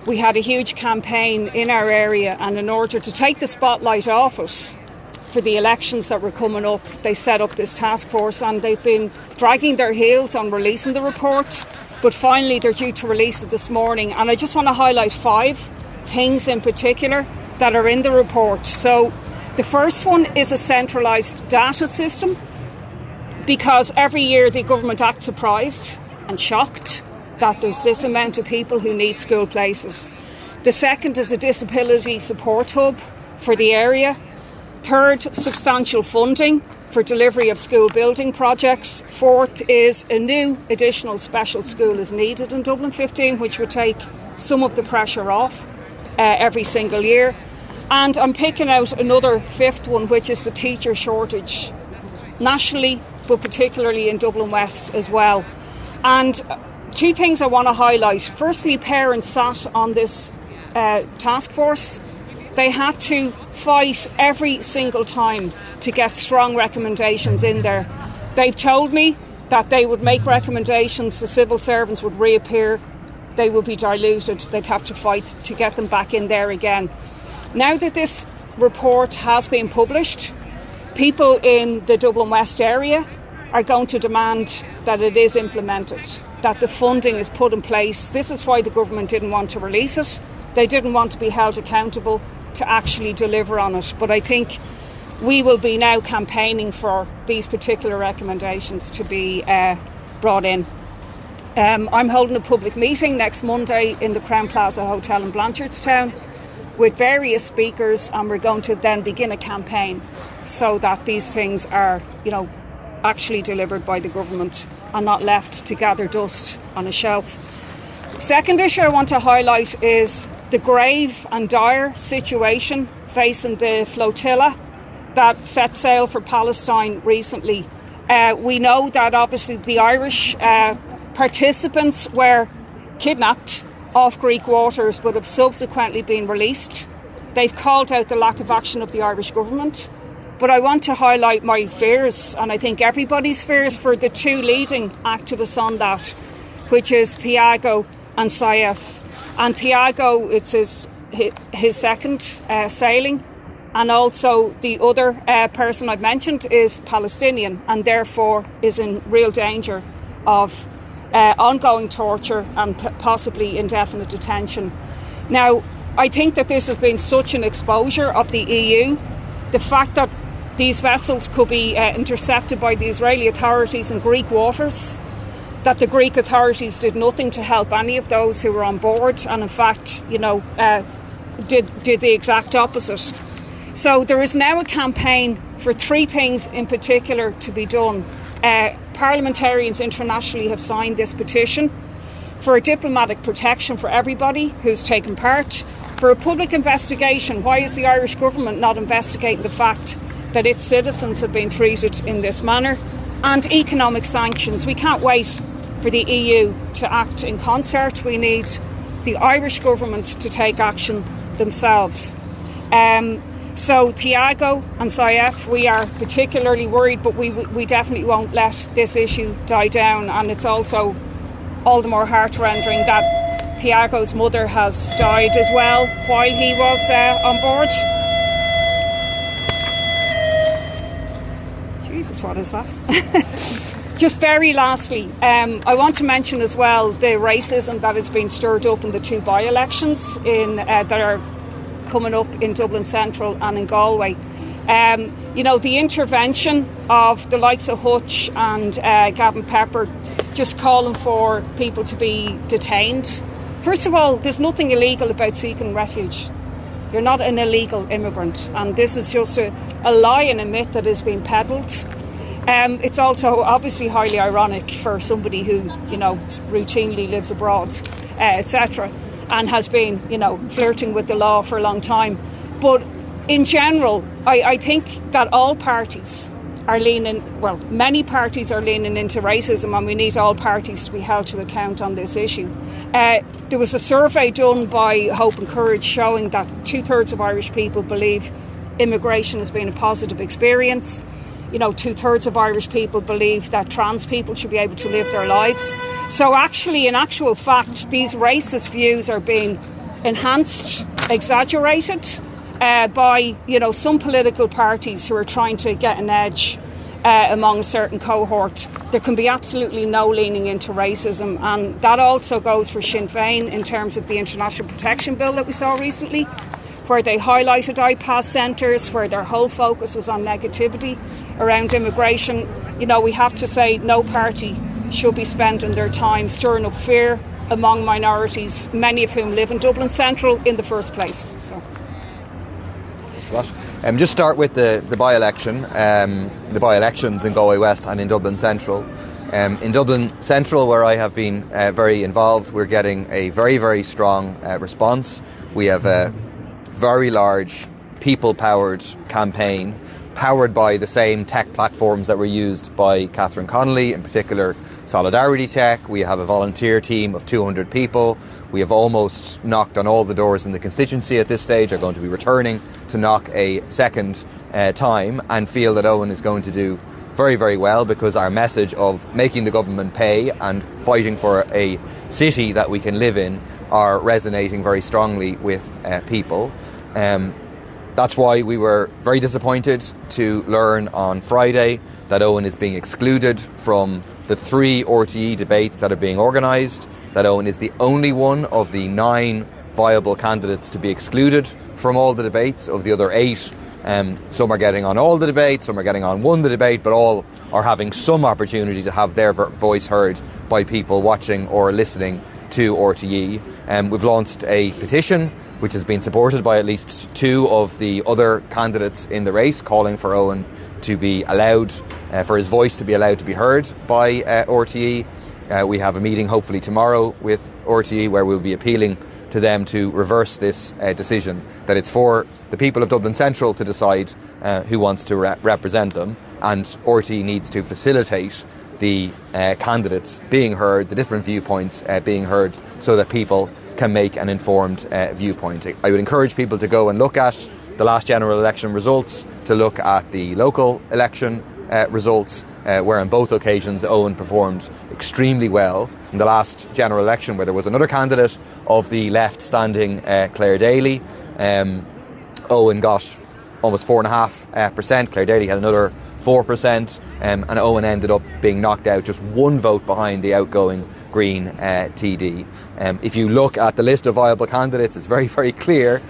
we had a huge campaign in our area, and in order to take the spotlight off it for the elections that were coming up, they set up this task force, and they've been dragging their heels on releasing the report, but finally they're due to release it this morning. And I just want to highlight 5 things in particular that are in the report. So the first one is a centralised data system, because every year the government acts surprised and shocked that there's this amount of people who need school places. The second is a disability support hub for the area. Third, substantial funding for delivery of school building projects. Fourth is a new additional special school is needed in Dublin 15, which would take some of the pressure off every single year. And I'm picking out another 5th one, which is the teacher shortage nationally, but particularly in Dublin West as well. And 2 things I want to highlight. Firstly, parents sat on this task force. They had to fight every single time to get strong recommendations in there. They've told me that they would make recommendations, the civil servants would reappear, they would be diluted, they'd have to fight to get them back in there again. Now that this report has been published, people in the Dublin West area are going to demand that it is implemented, that the funding is put in place. This is why the government didn't want to release it. They didn't want to be held accountable to actually deliver on it. But I think we will be now campaigning for these particular recommendations to be brought in. I'm holding a public meeting next Monday in the Crown Plaza Hotel in Blanchardstown with various speakers, and we're going to then begin a campaign so that these things are, actually delivered by the government and not left to gather dust on a shelf. Second issue I want to highlight is the grave and dire situation facing the flotilla that set sail for Palestine recently. We know that obviously the Irish participants were kidnapped off Greek waters but have subsequently been released. They've called out the lack of action of the Irish government. But I want to highlight my fears, and I think everybody's fears, for the 2 leading activists on that, which is Thiago and Saif. And Thiago, it's his second sailing, and also the other person I've mentioned is Palestinian, and therefore is in real danger of ongoing torture and possibly indefinite detention. Now, I think that this has been such an exposure of the EU. The fact that these vessels could be intercepted by the Israeli authorities in Greek waters, that the Greek authorities did nothing to help any of those who were on board, and in fact, did the exact opposite. So there is now a campaign for 3 things in particular to be done. Parliamentarians internationally have signed this petition for a diplomatic protection for everybody who's taken part, for a public investigation. Why is the Irish government not investigating the fact that its citizens have been treated in this manner? And economic sanctions. We can't wait for the EU to act in concert. We need the Irish government to take action themselves. So Thiago and Saif, we are particularly worried, but we definitely won't let this issue die down. And it's also all the more heart-rending that Thiago's mother has died as well while he was on board. Jesus, what is that? Just very lastly, I want to mention as well the racism that has been stirred up in the 2 by-elections that are coming up in Dublin Central and in Galway. The intervention of the likes of Hutch and Gavin Pepper just calling for people to be detained. First of all, there's nothing illegal about seeking refuge. You're not an illegal immigrant, and this is just a lie and a myth that is being peddled. It's also obviously highly ironic for somebody who, routinely lives abroad, etc., and has been, flirting with the law for a long time. But in general, I think that all parties are many parties are leaning into racism, and we need all parties to be held to account on this issue. There was a survey done by Hope and Courage showing that 2/3 of Irish people believe immigration has been a positive experience. 2/3 of Irish people believe that trans people should be able to live their lives. So actually, in actual fact, these racist views are being enhanced, exaggerated by, some political parties who are trying to get an edge among a certain cohort. There can be absolutely no leaning into racism, and that also goes for Sinn Féin in terms of the International Protection Bill that we saw recently, where they highlighted IPAS centres, where their whole focus was on negativity around immigration. We have to say no party should be spending their time stirring up fear among minorities, many of whom live in Dublin Central in the first place. So. Just start with the by-election, the by-elections in Galway West and in Dublin Central. In Dublin Central, where I have been very involved, we're getting a very, very strong response. We have a very large people-powered campaign, powered by the same tech platforms that were used by Catherine Connolly, in particular Solidarity Tech. We have a volunteer team of 200 people. We have almost knocked on all the doors in the constituency at this stage, are going to be returning to knock a second time, and feel that Owen is going to do very, very well, because our message of making the government pay and fighting for a city that we can live in are resonating very strongly with people. That's why we were very disappointed to learn on Friday that Owen is being excluded from the 3 RTE debates that are being organised, that Owen is the only one of the 9 viable candidates to be excluded from all the debates. Of the other 8, some are getting on all the debates, some are getting on one the debate, but all are having some opportunity to have their voice heard by people watching or listening to RTE. We've launched a petition which has been supported by at least 2 of the other candidates in the race, calling for Owen to be allowed, for his voice to be allowed to be heard by RTE. We have a meeting hopefully tomorrow with RTE where we'll be appealing to them to reverse this decision, that it's for the people of Dublin Central to decide who wants to represent them, and RTE needs to facilitate the candidates being heard, the different viewpoints being heard, so that people can make an informed viewpoint. I would encourage people to go and look at the last general election results, to look at the local election results, where on both occasions Owen performed extremely well. In the last general election, where there was another candidate of the left standing, Claire Daly, Owen got almost 4.5%. Claire Daly had another 4%, and Owen ended up being knocked out, just 1 vote behind the outgoing Green TD. If you look at the list of viable candidates, it's very, very clear.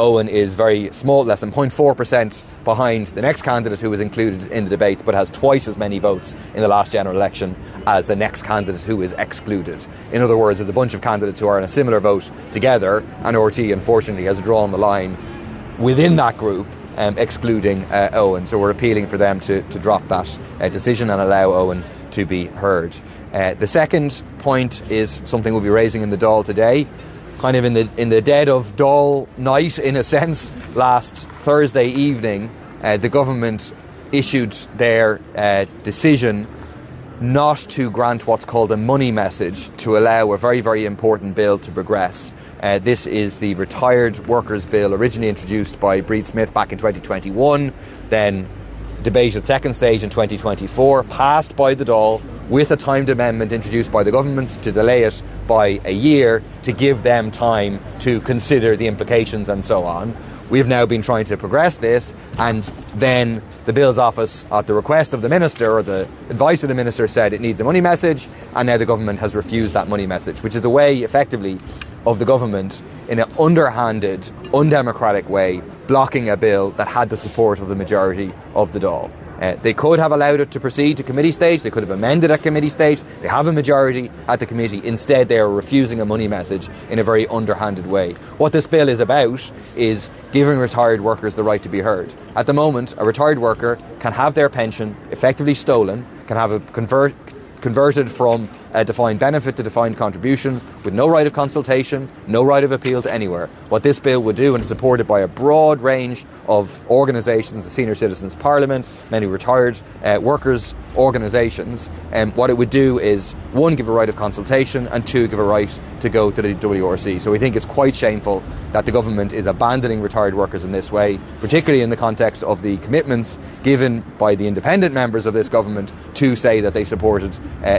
Owen is very small, less than 0.4% behind the next candidate who was included in the debates, but has twice as many votes in the last general election as the next candidate who is excluded. In other words, there's a bunch of candidates who are in a similar vote together, and RTE unfortunately has drawn the line within that group, excluding Owen. So we're appealing for them to drop that decision and allow Owen to be heard. The second point is something we'll be raising in the Dáil today, kind of in the dead of Dáil night, in a sense. Last Thursday evening, the government issued their decision not to grant what's called a money message to allow a very, very important bill to progress. This is the Retired Workers Bill, originally introduced by Breed Smith back in 2021, then debated second stage in 2024, passed by the Dáil with a timed amendment introduced by the government to delay it by a year, to give them time to consider the implications and so on. We've now been trying to progress this, and then the Bills Office, at the request of the Minister, or the advice of the Minister, said it needs a money message, and now the government has refused that money message, which is a way, effectively, of the government, in an underhanded, undemocratic way, blocking a bill that had the support of the majority of the Dáil. They could have allowed it to proceed to committee stage, they could have amended at committee stage, they have a majority at the committee. Instead, they are refusing a money message in a very underhanded way. What this bill is about is giving retired workers the right to be heard. At the moment, a retired worker can have their pension effectively stolen, can have a converted from a defined benefit to defined contribution, with no right of consultation, no right of appeal to anywhere. What this bill would do, and is supported by a broad range of organisations, the Senior Citizens Parliament, many retired workers' organisations, what it would do is, 1, give a right of consultation, and 2, give a right to go to the WRC. So we think it's quite shameful that the government is abandoning retired workers in this way, particularly in the context of the commitments given by the independent members of this government to say that they supported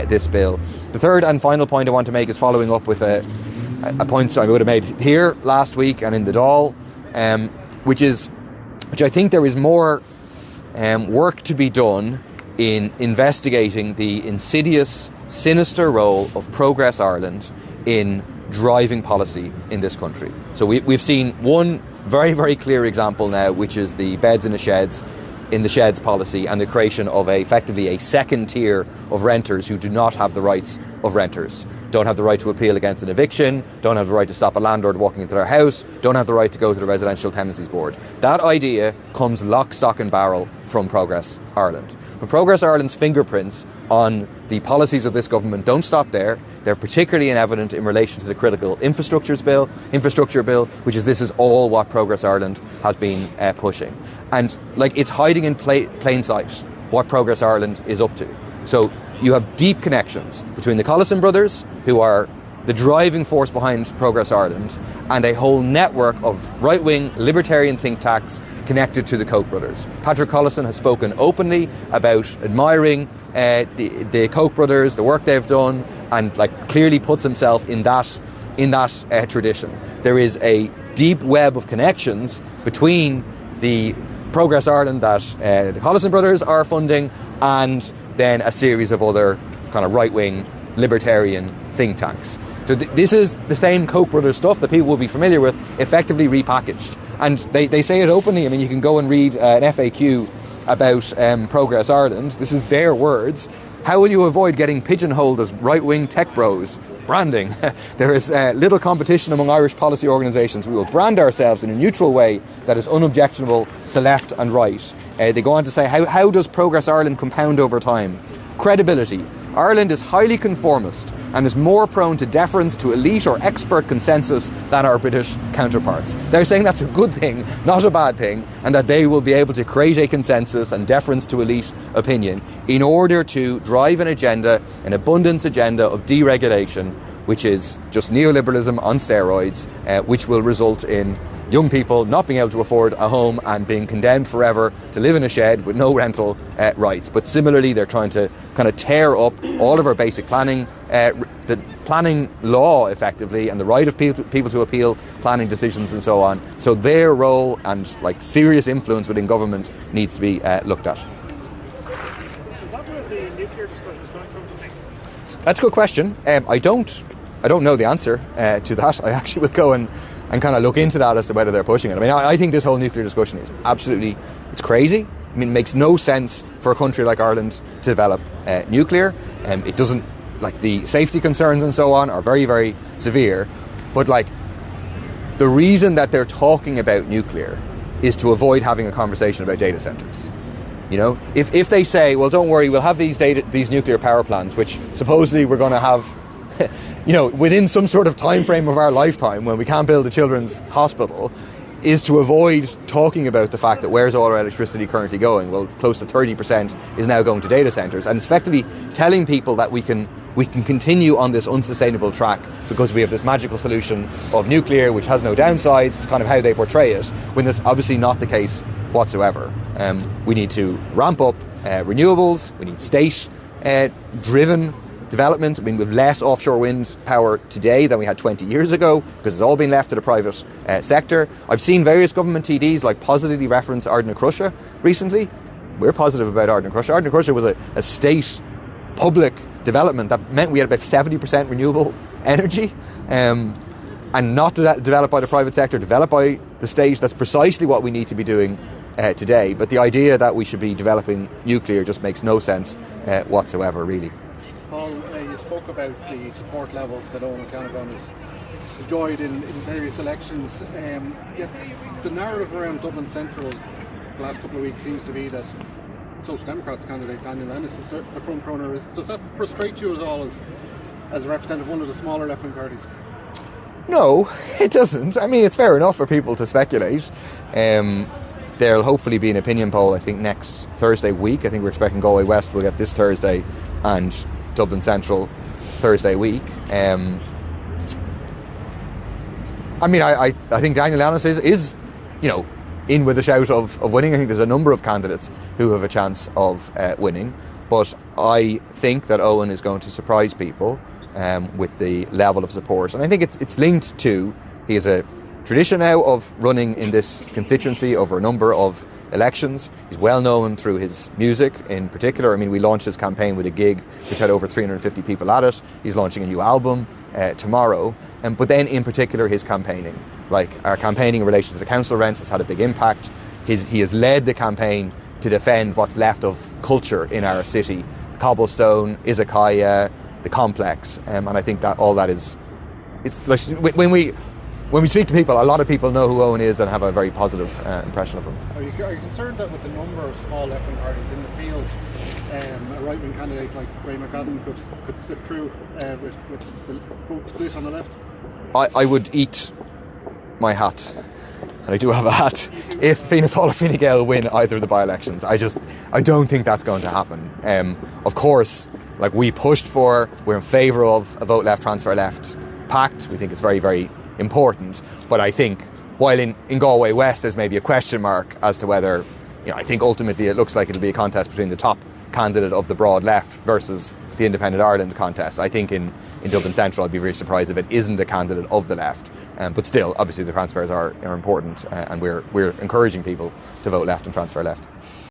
this bill. The third and final point I want to make is following up with a point I would have made here last week and in the Dáil, which I think there is more work to be done in investigating the insidious, sinister role of Progress Ireland in driving policy in this country. So we've seen one very, very clear example now, which is the beds in the sheds policy and the creation of effectively a second tier of renters who do not have the rights of renters. Don't have the right to appeal against an eviction, don't have the right to stop a landlord walking into their house, don't have the right to go to the Residential Tenancies Board. That idea comes lock, stock and barrel from Progress Ireland. But Progress Ireland's fingerprints on the policies of this government don't stop there. They're particularly evident in relation to the Critical Infrastructure Bill, which is this is all what Progress Ireland has been pushing. And it's hiding in plain sight what Progress Ireland is up to. So you have deep connections between the Collison brothers, who are the driving force behind Progress Ireland, and a whole network of right-wing libertarian think tanks connected to the Koch brothers. Patrick Collison has spoken openly about admiring the Koch brothers, the work they've done, and clearly puts himself in that tradition. There is a deep web of connections between the Progress Ireland that the Collison brothers are funding and then a series of other kind of right-wing libertarian think tanks. So this is the same Koch brothers stuff that people will be familiar with, effectively repackaged. And they say it openly. I mean, you can go and read an FAQ about Progress Ireland. This is their words. How will you avoid getting pigeonholed as right-wing tech bros? Branding. There is little competition among Irish policy organisations. We will brand ourselves in a neutral way that is unobjectionable to left and right. They go on to say, how does Progress Ireland compound over time? Credibility. Ireland is highly conformist and is more prone to deference to elite or expert consensus than our British counterparts. They're saying that's a good thing, not a bad thing, and that they will be able to create a consensus and deference to elite opinion in order to drive an agenda, an abundance agenda of deregulation, which is just neoliberalism on steroids, which will result in young people not being able to afford a home and being condemned forever to live in a shed with no rental rights. But similarly, they're trying to kind of tear up all of our basic planning, the planning law effectively, and the right of people to appeal planning decisions and so on. So their role and serious influence within government needs to be looked at. Is that where the nuclear discussion is going from, do you think? That's a good question. I don't know the answer to that. I actually will go and kind of look into that as to whether they're pushing it. I mean, I think this whole nuclear discussion is absolutely, it's crazy. I mean, it makes no sense for a country like Ireland to develop nuclear. It doesn't, the safety concerns and so on are very, very severe. But the reason that they're talking about nuclear is to avoid having a conversation about data centres. You know, if they say, well, don't worry, we'll have these nuclear power plants, which supposedly we're going to have within some sort of time frame of our lifetime when we can't build a children's hospital, is to avoid talking about the fact that where's all our electricity currently going? Well, close to 30% is now going to data centres, and it's effectively telling people that we can continue on this unsustainable track because we have this magical solution of nuclear which has no downsides. It's kind of how they portray it, when that's obviously not the case whatsoever. We need to ramp up renewables. We need state-driven development. I mean, we have less offshore wind power today than we had 20 years ago because it's all been left to the private sector. I've seen various government TDs positively reference Ardnacrusha recently. We're positive about Ardnacrusha. Ardnacrusha was a state public development that meant we had about 70% renewable energy, and not developed by the private sector, developed by the state. That's precisely what we need to be doing today. But the idea that we should be developing nuclear just makes no sense whatsoever, really. Paul, you spoke about the support levels that Eoghan O'Callaghan has enjoyed in various elections. Yet the narrative around Dublin Central the last couple of weeks seems to be that Social Democrats candidate Daniel Ennis is the front runner. Does that frustrate you at all as a representative of one of the smaller left-wing parties? No, it doesn't. I mean, it's fair enough for people to speculate. There'll hopefully be an opinion poll, I think, next Thursday week. I think we're expecting Galway West will get this Thursday and Dublin Central Thursday week. I mean, I think Daniel Ennis is in with a shout of winning. I think there's a number of candidates who have a chance of winning. But I think that Eoghan is going to surprise people with the level of support. And I think it's linked to, he has a tradition now of running in this constituency over a number of elections. He's well known through his music in particular. I mean, we launched his campaign with a gig which had over 350 people at it. He's launching a new album tomorrow. But then in particular his campaigning. Like, our campaigning in relation to the council rents has had a big impact. He has led the campaign to defend what's left of culture in our city. The cobblestone, izakaya, the complex. And I think that all that is... It's like, when we speak to people, a lot of people know who Owen is and have a very positive impression of him. Are you concerned that with the number of small left-wing parties in the field, a right-wing candidate like Ray McAdam could slip through with the vote split on the left? I would eat my hat, and I do have a hat, if Fianna Fáil or Fine Gael win either of the by-elections. I don't think that's going to happen. Of course, like, we pushed for, we're in favour of a vote left, transfer left pact. We think it's very, very important, but I think while in Galway West there's maybe a question mark as to whether, I think ultimately it looks like it'll be a contest between the top candidate of the broad left versus the Independent Ireland contest. I think in Dublin Central I'd be very surprised if it isn't a candidate of the left, but still obviously the transfers are important, and we're encouraging people to vote left and transfer left.